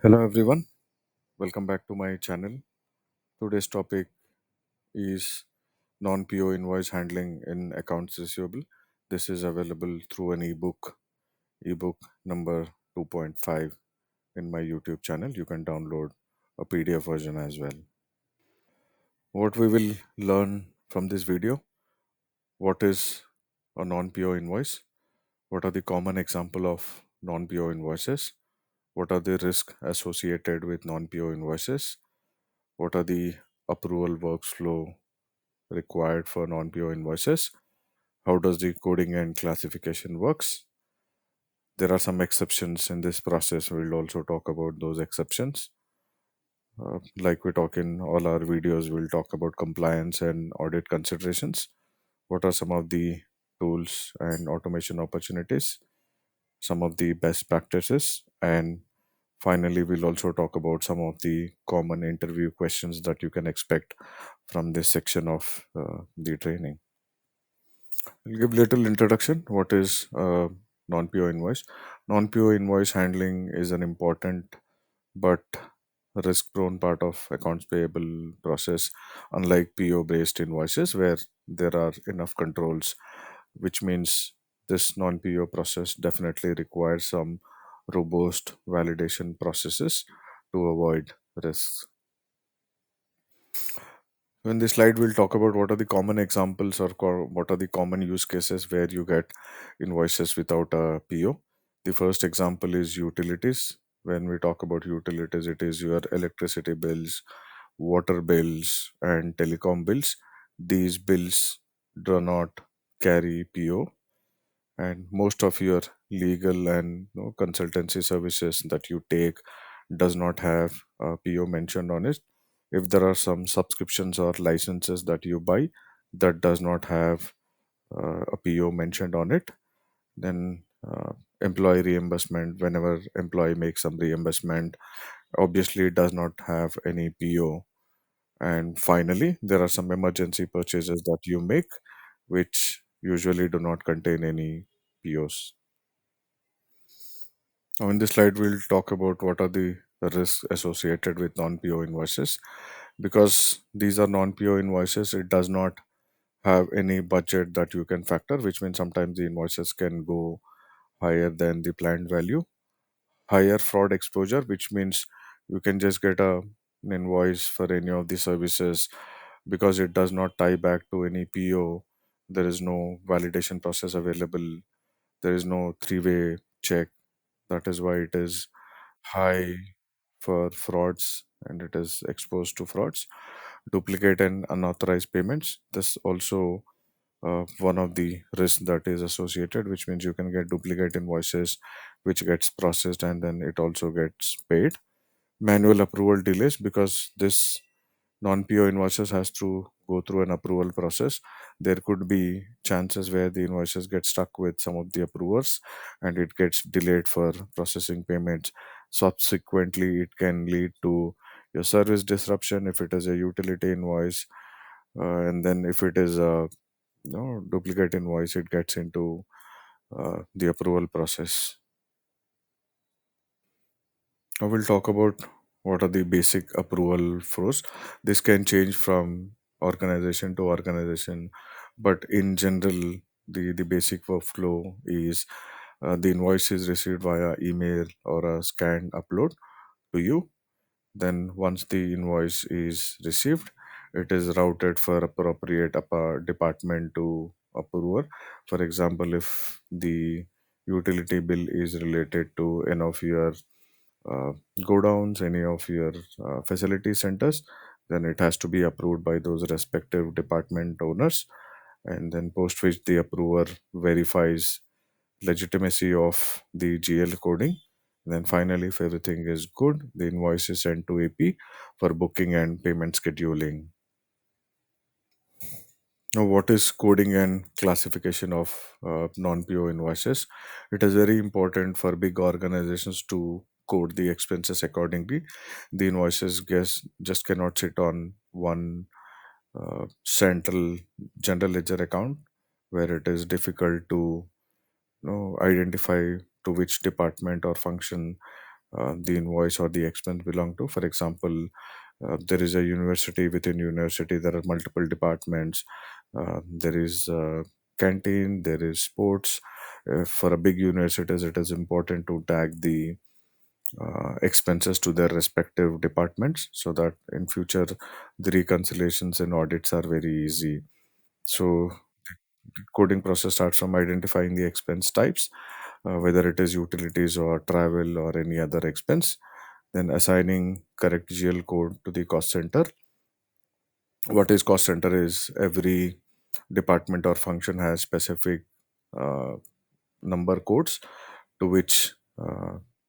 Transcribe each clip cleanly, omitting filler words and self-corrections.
Hello everyone, welcome back to my channel. Today's topic is non-PO invoice handling in accounts receivable. This is available through an ebook number 2.5 in my YouTube channel. You can download a PDF version as well. What we will learn from this video, what is a non-PO invoice? What are the common example of non-PO invoices? What are the risks associated with non-PO invoices? What are the approval workflow required for non-PO invoices? How does the coding and classification works? There are some exceptions in this process. We'll also talk about those exceptions. Like we talk in all our videos, we'll talk about compliance and audit considerations. What are some of the tools and automation opportunities? Some of the best practices, and finally, we'll also talk about some of the common interview questions that you can expect from this section of the training. I'll give little introduction. What is non-PO invoice? Non-PO invoice handling is an important but risk-prone part of accounts payable process, unlike PO-based invoices where there are enough controls, which means this non-PO process definitely requires some robust validation processes to avoid risks. So in this slide, we'll talk about what are the common examples or what are the common use cases where you get invoices without a PO. The first example is utilities. When we talk about utilities, it is your electricity bills, water bills, and telecom bills. These bills do not carry PO, and most of your legal and consultancy services that you take does not have a PO mentioned on it. If there are some subscriptions or licenses that you buy that does not have a PO mentioned on it, then employee reimbursement, whenever employee makes some reimbursement, obviously it does not have any PO. And finally, there are some emergency purchases that you make which usually do not contain any POs. Now, in this slide, we'll talk about what are the risks associated with non-PO invoices. Because these are non-PO invoices, it does not have any budget that you can factor, which means sometimes the invoices can go higher than the planned value. Higher fraud exposure, which means you can just get an invoice for any of the services because it does not tie back to any PO. There is no validation process available. There is no three-way check. That is why it is high for frauds and it is exposed to frauds. Duplicate and unauthorized payments. This also one of the risks that is associated, which means you can get duplicate invoices which gets processed and then it also gets paid. Manual approval delays, because this non-PO invoices has to go through an approval process. There could be chances where the invoices get stuck with some of the approvers and it gets delayed for processing payments. Subsequently, it can lead to your service disruption if it is a utility invoice, and then if it is a duplicate invoice, it gets into the approval process. I will talk about what are the basic approval flows. This can change from organization to organization, but in general, the basic workflow is the invoice is received via email or a scanned upload to you. Then, once the invoice is received, it is routed for appropriate department to approver. For example, if the utility bill is related to any of your uh, go downs, any of your facility centers, then it has to be approved by those respective department owners. And then, post which the approver verifies legitimacy of the GL coding. Then, finally, if everything is good, the invoice is sent to AP for booking and payment scheduling. Now, what is coding and classification of non-PO invoices? It is very important for big organizations to code the expenses accordingly. The invoices just cannot sit on one central general ledger account where it is difficult to identify to which department or function the invoice or the expense belong to. For example, there is a university. Within university there are multiple departments. There is canteen, there is sports. For a big universities, it is important to tag the expenses to their respective departments, so that in future the reconciliations and audits are very easy. So the coding process starts from identifying the expense types, whether it is utilities or travel or any other expense, then assigning correct GL code to the cost center. What is cost center is every department or function has specific uh, number codes to which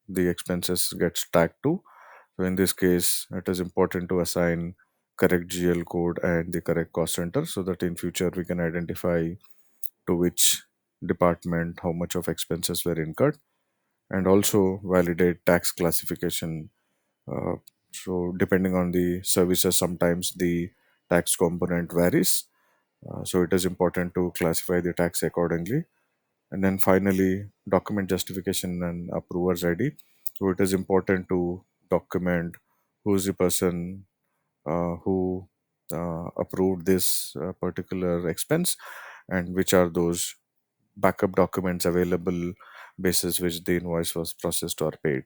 the expenses get tagged to. So in this case, it is important to assign correct GL code and the correct cost center, so that in future we can identify to which department how much of expenses were incurred, and also validate tax classification. uh, so depending on the services, sometimes the tax component varies. So it is important to classify the tax accordingly. And then finally, document justification and approver's ID. So it is important to document who is the person who approved this particular expense, and which are those backup documents available basis which the invoice was processed or paid.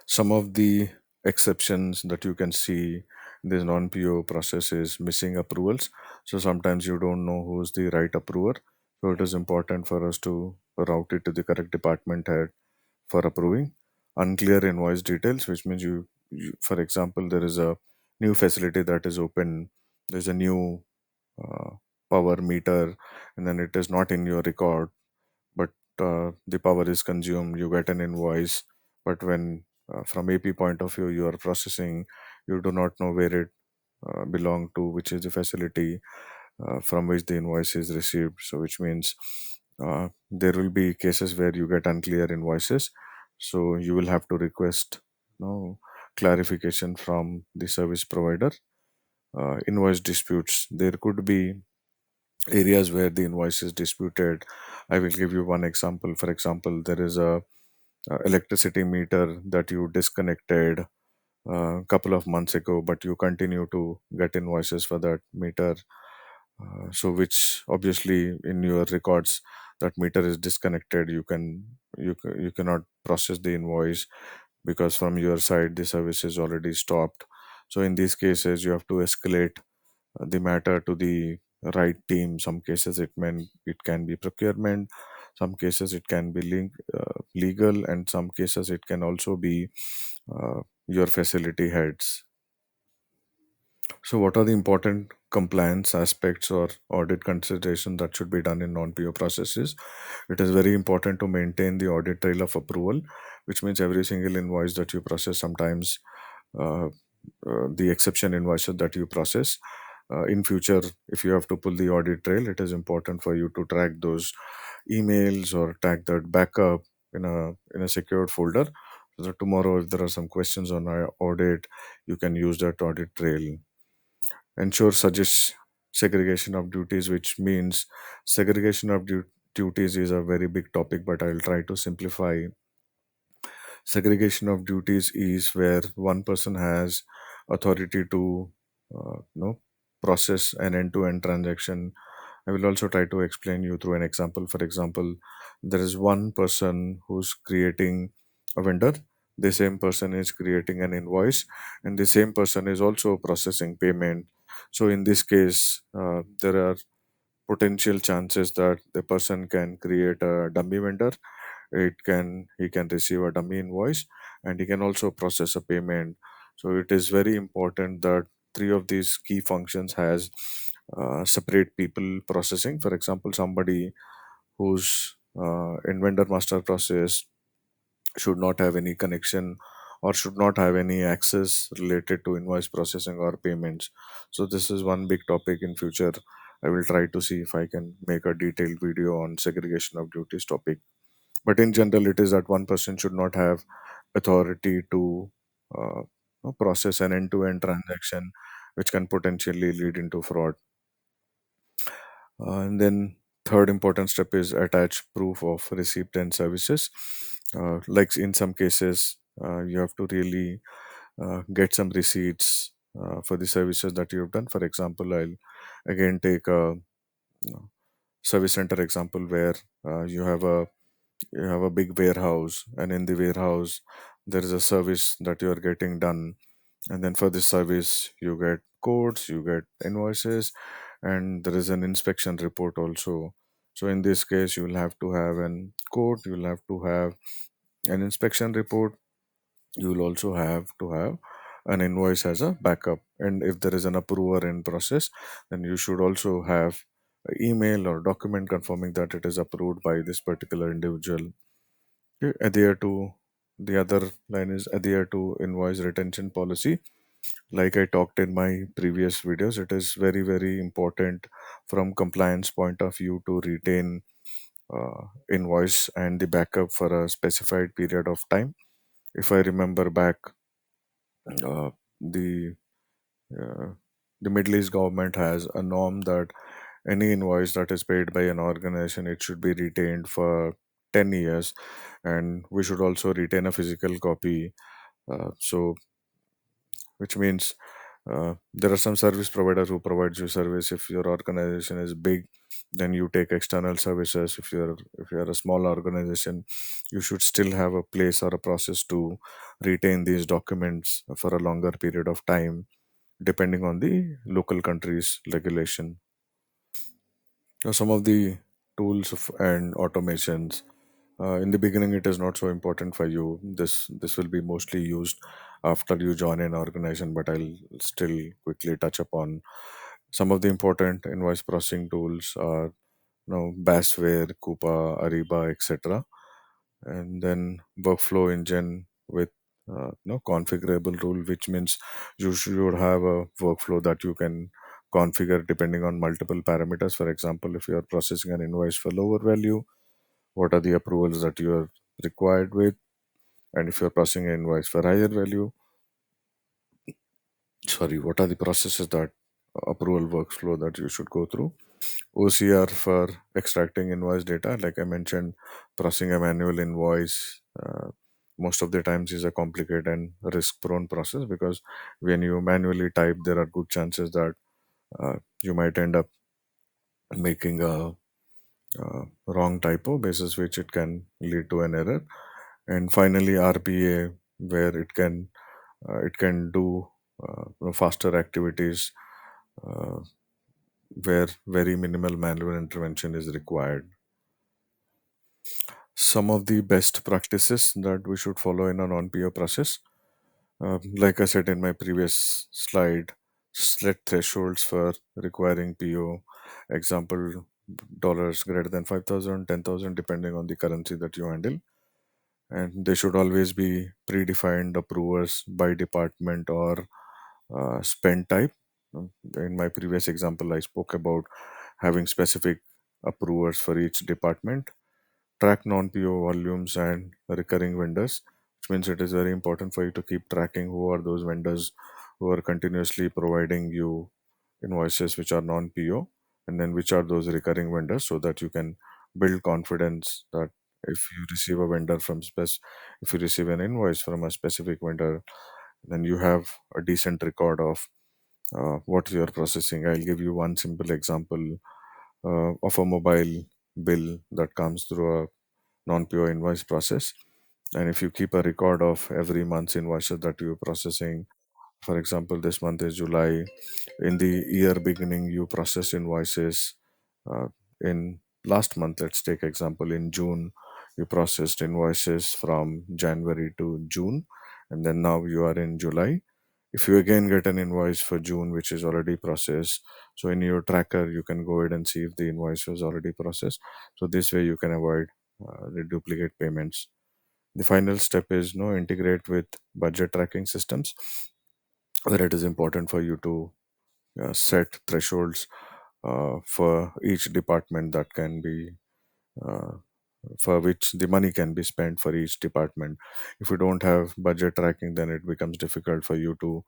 Some of the exceptions that you can see in this non-PO process is missing approvals. So sometimes you don't know who's the right approver. So it is important for us to route it to the correct department head for approving. Unclear invoice details, which means for example, there is a new facility that is open. There's a new uh, power meter, and then it is not in your record, but the power is consumed, you get an invoice. But when from AP point of view you are processing, you do not know where it belong to, which is the facility from which the invoice is received. So which means there will be cases where you get unclear invoices, so you will have to request, clarification from the service provider. Invoice disputes, there could be areas where the invoice is disputed. I will give you one example. For example, there is a electricity meter that you disconnected a couple of months ago, but you continue to get invoices for that meter. So, which obviously in your records, that meter is disconnected. You cannot process the invoice because from your side the service is already stopped. So, in these cases, you have to escalate the matter to the right team. Some cases it can be procurement, some cases it can be legal, and some cases it can also be your facility heads. So what are the important compliance aspects or audit considerations that should be done in non-PO processes? It is very important to maintain the audit trail of approval, which means every single invoice that you process, sometimes uh, the exception invoices that you process. In future, if you have to pull the audit trail, it is important for you to track those emails or tag that backup in a secured folder, so that tomorrow, if there are some questions on our audit, you can use that audit trail. Ensure suggests segregation of duties, which means segregation of duties is a very big topic, but I'll try to simplify. Segregation of duties is where one person has authority to process an end-to-end transaction. I will also try to explain you through an example. For example, there is one person who's creating a vendor, the same person is creating an invoice, and the same person is also processing payment. So in this case, there are potential chances that the person can create a dummy vendor. He can receive a dummy invoice, and he can also process a payment. So it is very important that three of these key functions has separate people processing. For example, somebody who's in vendor master process should not have any connection or should not have any access related to invoice processing or payments. So this is one big topic. In future, I will try to see if I can make a detailed video on segregation of duties topic. But in general, it is that one person should not have authority to uh, process an end-to-end transaction, which can potentially lead into fraud. And then Third important step is attach proof of receipt and services. Like in some cases, you have to really get some receipts for the services that you've done. For example, I'll again take a service center example where you have a big warehouse, and in the warehouse there is a service that you are getting done, and then for this service you get codes, you get invoices, and there is an inspection report also. So in this case you will have to have an code, you will have to have an inspection report, you will also have to have an invoice as a backup, and if there is an approver in process, then you should also have a email or document confirming that it is approved by this particular individual. Okay, adhere to the other line is adhere to invoice retention policy. Like I talked in my previous videos, it is very, very important from compliance point of view to retain invoice and the backup for a specified period of time. If I remember back, uh, the uh, the Middle East government has a norm that any invoice that is paid by an organization, it should be retained for 10 years, and we should also retain a physical copy. So which means there are some service providers who provides you service. If your organization is big, then you take external services. If you're a small organization, you should still have a place or a process to retain these documents for a longer period of time, depending on the local country's regulation. Now, some of the tools and automations. In the beginning, it is not so important for you. This will be mostly used after you join an organization, but I'll still quickly touch upon some of the important invoice processing tools are Basware, Coupa, Ariba, etc. And then workflow engine with configurable rule, which means you should have a workflow that you can configure depending on multiple parameters. For example, if you are processing an invoice for lower value, what are the approvals that you are required with, and if you're processing an invoice for higher value, sorry, what are the processes that approval workflow that you should go through. OCR for extracting invoice data, like I mentioned, processing a manual invoice most of the times is a complicated and risk prone process, because when you manually type, there are good chances that you might end up making a wrong typo, basis which it can lead to an error. And finally, RPA, where it can do faster activities uh, where very minimal manual intervention is required. Some of the best practices that we should follow in a non-PO process, like I said in my previous slide, set thresholds for requiring PO. Example, dollars greater than 5,000, 10,000, depending on the currency that you handle. And they should always be predefined approvers by department or spend type. In my previous example, I spoke about having specific approvers for each department. Track non-PO volumes and recurring vendors, which means it is very important for you to keep tracking who are those vendors who are continuously providing you invoices which are non-PO, and then which are those recurring vendors, so that you can build confidence that if you receive a vendor from if you receive an invoice from a specific vendor, then you have a decent record of what you are processing. I'll give you one simple example of a mobile bill that comes through a non-PO invoice process. And if you keep a record of every month's invoices that you're processing, for example, this month is July, in the year beginning, you process invoices. In last month, let's take example, in June, you processed invoices from January to June, and then now you are in July. If you again get an invoice for June, which is already processed, so in your tracker, you can go ahead and see if the invoice was already processed. So this way you can avoid the duplicate payments. The final step is no integrate with budget tracking systems, where it is important for you to set thresholds for each department that can be uh, for which the money can be spent for each department. If you don't have budget tracking, then it becomes difficult for you to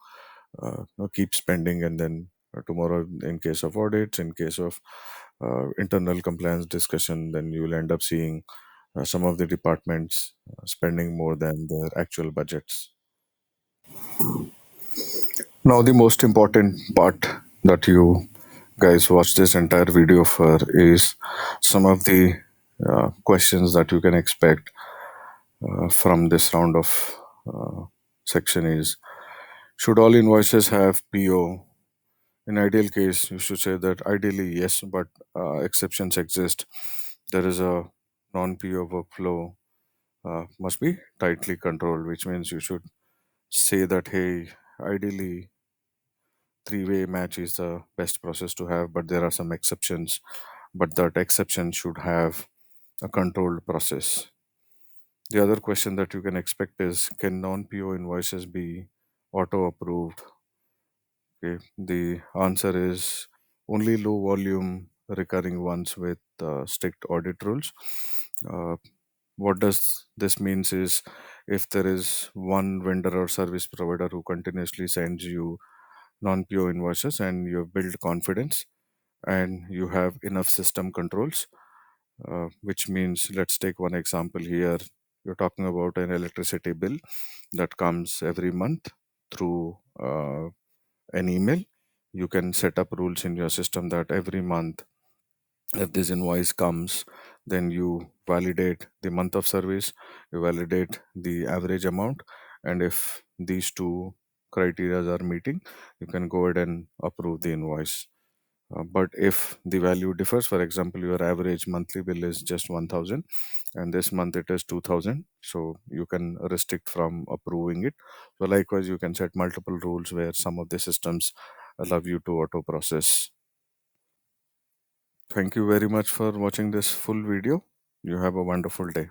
keep spending, and then tomorrow, in case of audits, in case of internal compliance discussion, then you will end up seeing some of the departments spending more than their actual budgets. Now, the most important part that you guys watch this entire video for is some of the questions that you can expect from this round of section is: should all invoices have PO? In ideal case, you should say that ideally yes, but exceptions exist. There is a non-PO workflow must be tightly controlled, which means you should say that hey, ideally three-way match is the best process to have, but there are some exceptions. But that exception should have a controlled process. The other question that you can expect is, can non-PO invoices be auto approved? Okay. The answer is only low volume recurring ones with strict audit rules. Uh, what does this means is, if there is one vendor or service provider who continuously sends you non-PO invoices and you have built confidence and you have enough system controls, which means, let's take one example here. You're talking about an electricity bill that comes every month through an email. You can set up rules in your system that every month, if this invoice comes, then you validate the month of service, you validate the average amount, and if these two criteria are meeting, you can go ahead and approve the invoice. But if the value differs, for example, your average monthly bill is just 1000 and this month it is 2000, so you can restrict from approving it. So likewise, you can set multiple rules where some of the systems allow you to auto process. Thank you very much for watching this full video. You have a wonderful day.